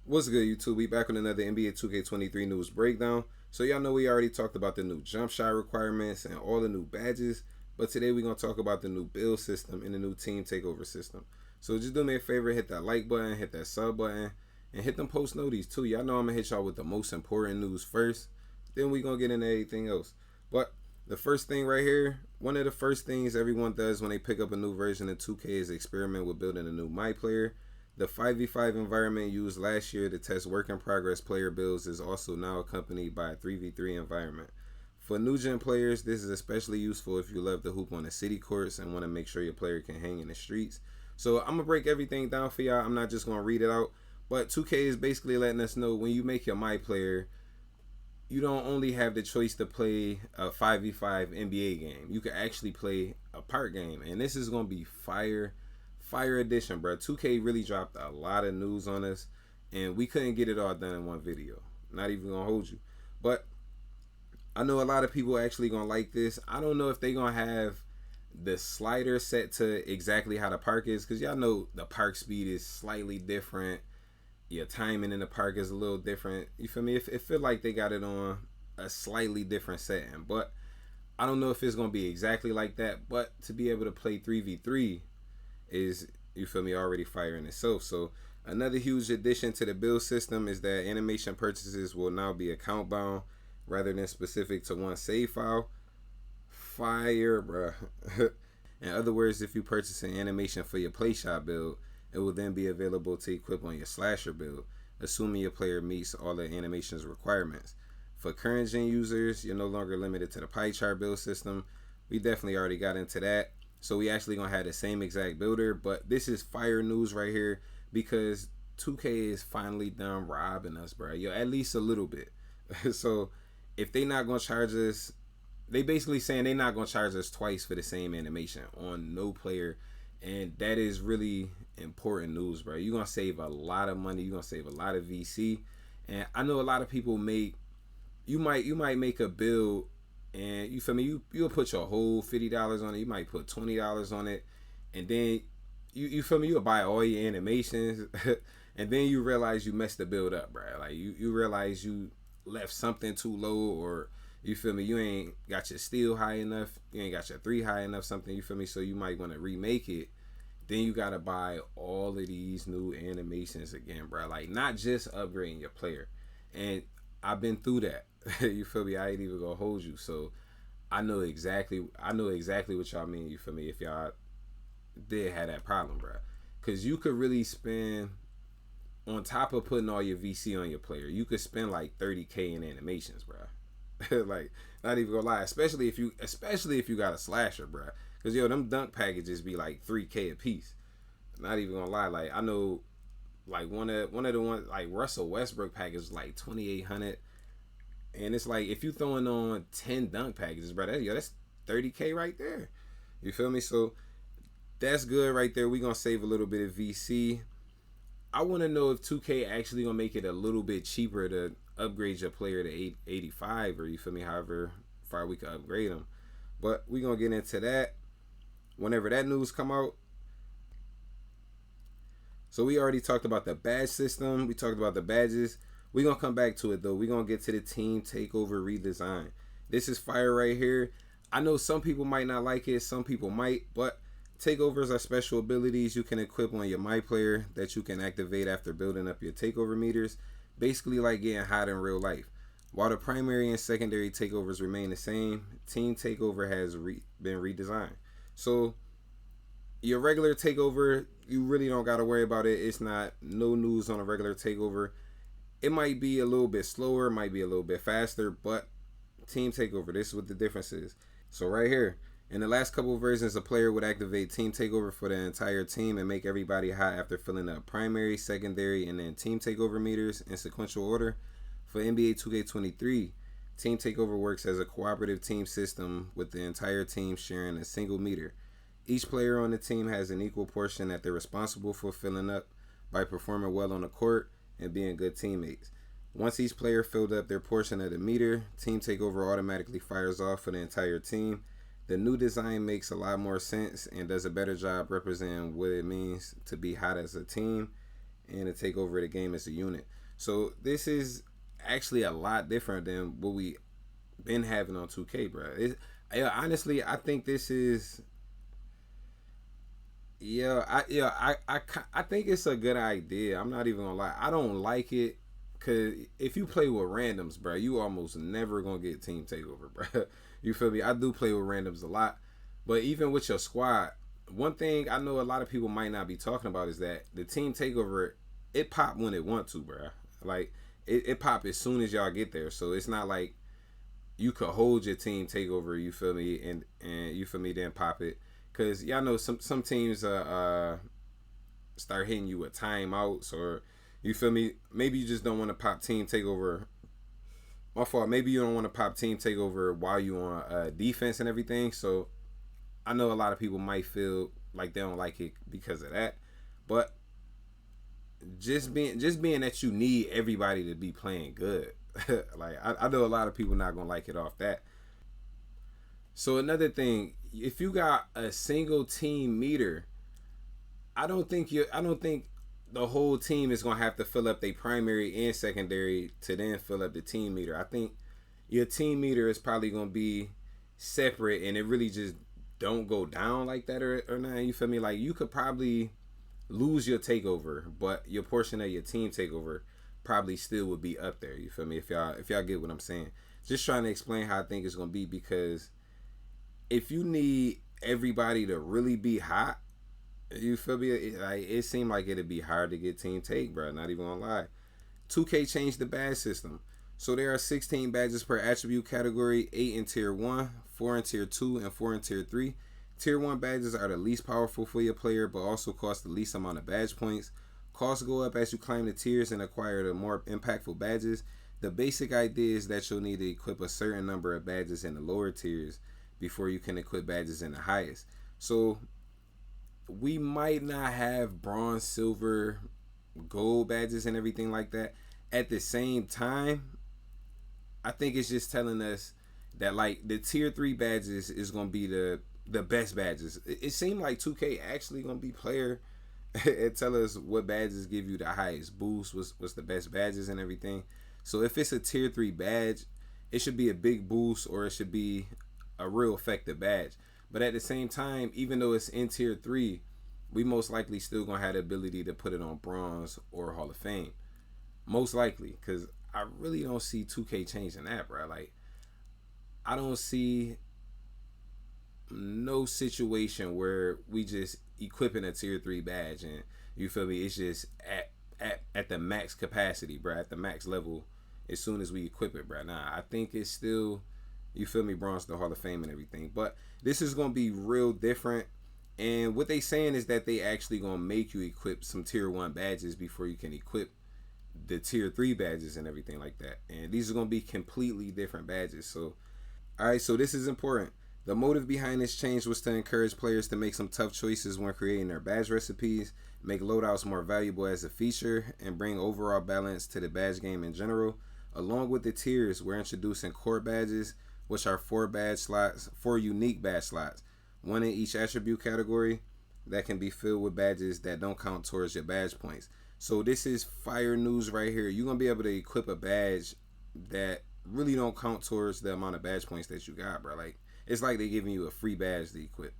What's good, YouTube? We back with another NBA 2K23 news breakdown. So y'all know we already talked about the new jump shot requirements and all the new badges, but today we're going to talk about the new build system and the new team takeover system. So just do me a favor, hit that like button, hit that sub button, and hit them post noties too. Y'all know I'm going to hit y'all with the most important news first, then we're going to get into everything else. But the first thing right here, one of the first things everyone does when they pick up a new version of 2K is experiment with building a new My Player. The 5v5 environment used last year to test work-in-progress player builds is also now accompanied by a 3v3 environment. For new-gen players, this is especially useful if you love to hoop on the city courts and want to make sure your player can hang in the streets. So I'm going to break everything down for y'all. I'm not just going to read it out, but 2K is basically letting us know when you make your My Player, you don't only have the choice to play a 5v5 NBA game. You can actually play a park game, and this is going to be fire edition, bro. 2K really dropped a lot of news on us, and we couldn't get it all done in one video. Not even gonna hold you, but I know a lot of people actually gonna like this. I don't know if they gonna have the slider set to exactly how the park is, because y'all know the park speed is slightly different. Your timing in the park is a little different. You feel me? It feel like they got it on a slightly different setting, but I don't know if it's gonna be exactly like that. But to be able to play 3v3 is, you feel me, already fire in itself. So another huge addition to the build system is that animation purchases will now be account bound rather than specific to one save file. Fire, bruh. In other words, if you purchase an animation for your play shot build, it will then be available to equip on your slasher build, assuming your player meets all the animation's requirements. For current gen users, you're no longer limited to the pie chart build system. We definitely already got into that. So we actually gonna have the same exact builder, but this is fire news right here because 2K is finally done robbing us, bro. Yo, at least a little bit. So if they not gonna charge us, they basically saying they not gonna charge us twice for the same animation on no player, and that is really important news, bro. You're gonna save a lot of money. You're gonna save a lot of VC, and I know a lot of people you might make a build. And you feel me? You'll put your whole $50 on it. You might put $20 on it, and then you feel me? You'll buy all your animations, and then you realize you messed the build up, bro. Like you realize you left something too low, or you feel me? You ain't got your steal high enough. You ain't got your 3 high enough. Something, you feel me? So you might want to remake it. Then you gotta buy all of these new animations again, bro. Like not just upgrading your player, and I've been through that. You feel me? I ain't even gonna hold you. So I know exactly what y'all mean. You feel me? If y'all did have that problem, bro, because you could really spend, on top of putting all your VC on your player, you could spend like 30K in animations, bro. Like not even gonna lie, especially if you got a slasher, bro. Because yo, them dunk packages be like 3K a piece. Not even gonna lie, like I know, like one of the ones like Russell Westbrook package is like 2,800. And it's like if you throwing on 10 dunk packages, bro, that's 30K right there. You feel me? So that's good right there. We gonna save a little bit of VC. I want to know if 2K actually gonna make it a little bit cheaper to upgrade your player to 885, or you feel me? However far we can upgrade them. But we gonna get into that whenever that news come out. So we already talked about the badge system. We talked about the badges. We're going to come back to it, though. We're going to get to the team takeover redesign. This is fire right here. I know some people might not like it. Some people might. But takeovers are special abilities you can equip on your My Player that you can activate after building up your takeover meters. Basically like getting hot in real life. While the primary and secondary takeovers remain the same, team takeover has been redesigned. So your regular takeover, you really don't got to worry about it. It's not no news on a regular takeover. It might be a little bit slower, might be a little bit faster, but team takeover, this is what the difference is. So right here, in the last couple of versions, a player would activate team takeover for the entire team and make everybody hot after filling up primary, secondary, and then team takeover meters in sequential order. For NBA 2K23, team takeover works as a cooperative team system with the entire team sharing a single meter. Each player on the team has an equal portion that they're responsible for filling up by performing well on the court and being good teammates. Once each player filled up their portion of the meter, team takeover automatically fires off for the entire team. The new design makes a lot more sense and does a better job representing what it means to be hot as a team and to take over the game as a unit. So this is actually a lot different than what we been having on 2K, bro. Honestly, I think this is I think it's a good idea. I'm not even gonna lie. I don't like it because if you play with randoms, bro, you almost never gonna get team takeover, bro. You feel me? I do play with randoms a lot, but even with your squad, one thing I know a lot of people might not be talking about is that the team takeover, it pop when it want to, bro. Like it pop as soon as y'all get there. So it's not like you could hold your team takeover. You feel me? And you feel me? Then pop it. Cause y'all know some teams start hitting you with timeouts, or you feel me? Maybe you just don't want to pop team takeover. My fault. Maybe you don't want to pop team takeover while you on defense and everything. So I know a lot of people might feel like they don't like it because of that, but just being that you need everybody to be playing good. Like I know a lot of people not gonna like it off that. So another thing, if you got a single team meter, I don't think the whole team is gonna have to fill up their primary and secondary to then fill up the team meter. I think your team meter is probably gonna be separate, and it really just don't go down like that, or not. You feel me? Like you could probably lose your takeover, but your portion of your team takeover probably still would be up there. You feel me? If y'all get what I'm saying. Just trying to explain how I think it's gonna be, because if you need everybody to really be hot, you feel me? It seemed like it'd be hard to get team take, bro. Not even gonna lie. 2K changed the badge system. So there are 16 badges per attribute category, 8 in tier 1, 4 in tier 2, and 4 in tier 3. Tier 1 badges are the least powerful for your player, but also cost the least amount of badge points. Costs go up as you climb the tiers and acquire the more impactful badges. The basic idea is that you'll need to equip a certain number of badges in the lower tiers before you can equip badges in the highest. So we might not have bronze, silver, gold badges and everything like that. At the same time, I think it's just telling us that like the tier 3 badges is gonna be the best badges. It seemed like 2K actually gonna be player and tell us what badges give you the highest boost, what's the best badges and everything. So if it's a tier 3 badge, it should be a big boost, or it should be a real effective badge. But at the same time, even though it's in tier 3, we most likely still gonna have the ability to put it on bronze or Hall of Fame. Most likely, because I really don't see 2K changing that, bro. Like, I don't see no situation where we just equipping a tier 3 badge and you feel me, it's just at the max capacity, bro, at the max level as soon as we equip it, bro. Nah, I think it's still, you feel me, bronze to Hall of Fame and everything. But this is gonna be real different. And what they saying is that they actually gonna make you equip some tier 1 badges before you can equip the tier 3 badges and everything like that. And these are gonna be completely different badges. So alright, so this is important. The motive behind this change was to encourage players to make some tough choices when creating their badge recipes, make loadouts more valuable as a feature, and bring overall balance to the badge game in general. Along with the tiers, we're introducing core badges, which are 4 unique badge slots, one in each attribute category, that can be filled with badges that don't count towards your badge points. So this is fire news right here. You're gonna be able to equip a badge that really don't count towards the amount of badge points that you got, bro. Like, it's like they're giving you a free badge to equip.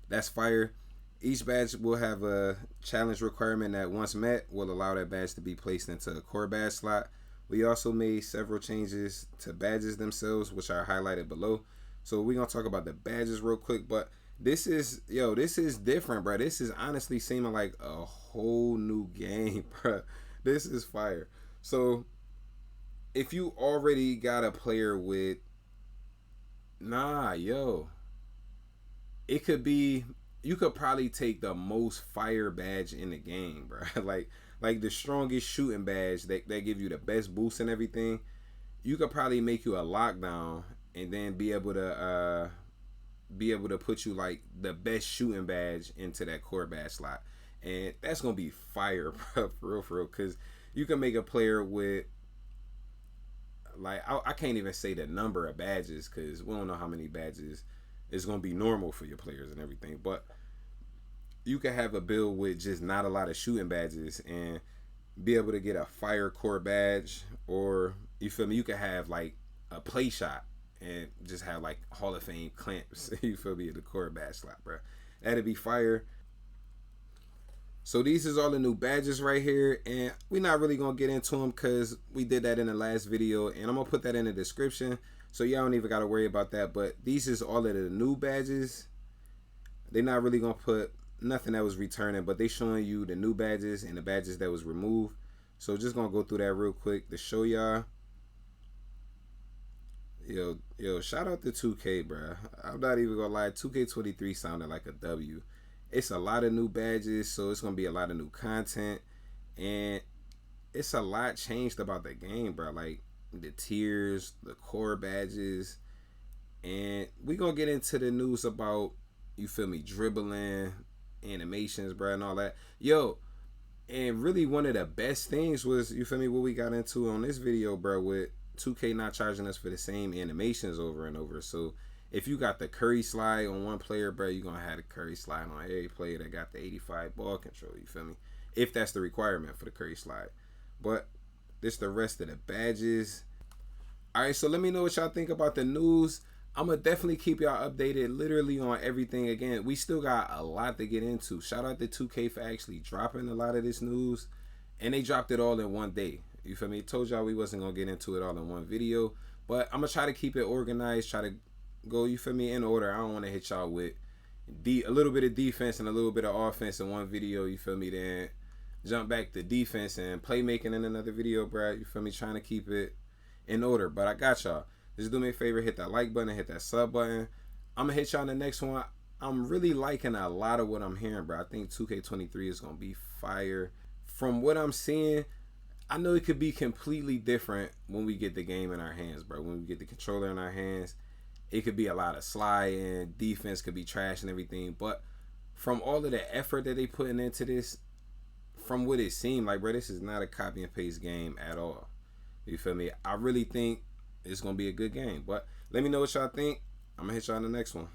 That's fire. Each badge will have a challenge requirement that, once met, will allow that badge to be placed into a core badge slot. We also made several changes to badges themselves, which are highlighted below. So we're gonna talk about the badges real quick, but this is different, bro. This is honestly seeming like a whole new game, bro. This is fire. So if you already got a player with, it could be, you could probably take the most fire badge in the game, bro. like the strongest shooting badge that give you the best boost and everything. You could probably make you a lockdown and then be able to put you like the best shooting badge into that core badge slot, and that's gonna be fire, bro, for real. Because you can make a player with, like, I can't even say the number of badges because we don't know how many badges is gonna be normal for your players and everything, but you can have a build with just not a lot of shooting badges, and be able to get a fire core badge, or you feel me, you could have like a play shot and just have like Hall of Fame clamps. You feel me, the core badge slot, bro. That'd be fire. So these is all the new badges right here, and we're not really gonna get into them because we did that in the last video, and I'm gonna put that in the description, so y'all don't even gotta worry about that. But these is all of the new badges. They're not really gonna put nothing that was returning, but they showing you the new badges and the badges that was removed. So just gonna go through that real quick to show y'all. Yo, shout out to 2K, bro. I'm not even gonna lie, 2K23 sounded like a W. It's a lot of new badges, so it's gonna be a lot of new content, and it's a lot changed about the game, bro. Like the tiers, the core badges, and we gonna get into the news about, you feel me, dribbling, animations, bro, and all that. Yo, and really one of the best things was, you feel me, what we got into on this video, bro, with 2K not charging us for the same animations over and over. So if you got the Curry slide on one player, bro, you're going to have the Curry slide on every player that got the 85 ball control, you feel me? If that's the requirement for the Curry slide. But this the rest of the badges. All right, so let me know what y'all think about the news. I'm going to definitely keep y'all updated literally on everything. Again, we still got a lot to get into. Shout out to 2K for actually dropping a lot of this news. And they dropped it all in one day. You feel me? Told y'all we wasn't going to get into it all in one video. But I'm going to try to keep it organized, try to go, you feel me, in order. I don't want to hit y'all with a little bit of defense and a little bit of offense in one video, you feel me, then jump back to defense and playmaking in another video, bro. You feel me? Trying to keep it in order. But I got y'all. Just do me a favor, hit that like button, hit that sub button. I'm going to hit y'all in the next one. I'm really liking a lot of what I'm hearing, bro. I think 2K23 is going to be fire. From what I'm seeing, I know it could be completely different when we get the game in our hands, bro. When we get the controller in our hands, it could be a lot of sliding, defense could be trash and everything. But from all of the effort that they putting into this, from what it seemed like, bro, this is not a copy and paste game at all. You feel me? I really think it's going to be a good game. But let me know what y'all think. I'm going to hit y'all in the next one.